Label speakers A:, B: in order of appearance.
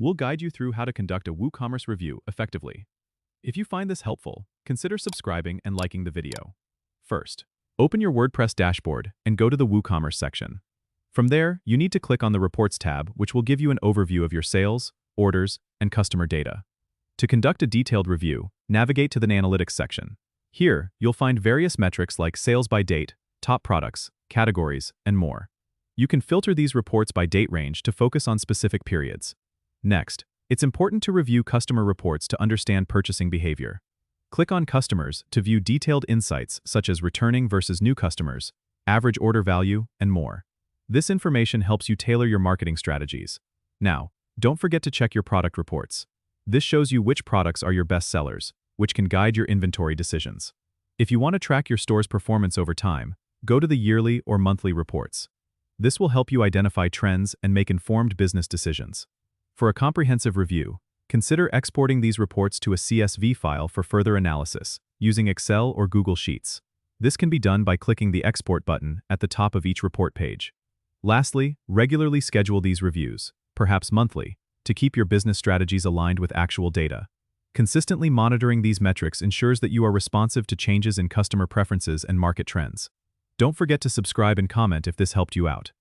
A: We'll guide you through how to conduct a WooCommerce review effectively. If you find this helpful, consider subscribing and liking the video. First, open your WordPress dashboard and go to the WooCommerce section. From there, you need to click on the Reports tab, which will give you an overview of your sales, orders, and customer data. To conduct a detailed review, navigate to the Analytics section. Here, you'll find various metrics like sales by date, top products, categories, and more. You can filter these reports by date range to focus on specific periods. Next, it's important to review customer reports to understand purchasing behavior. Click on Customers to view detailed insights such as returning versus new customers, average order value, and more. This information helps you tailor your marketing strategies. Now, don't forget to check your product reports. This shows you which products are your best sellers, which can guide your inventory decisions. If you want to track your store's performance over time, go to the yearly or monthly reports. This will help you identify trends and make informed business decisions. For a comprehensive review, consider exporting these reports to a CSV file for further analysis, using Excel or Google Sheets. This can be done by clicking the Export button at the top of each report page. Lastly, regularly schedule these reviews, perhaps monthly, to keep your business strategies aligned with actual data. Consistently monitoring these metrics ensures that you are responsive to changes in customer preferences and market trends. Don't forget to subscribe and comment if this helped you out.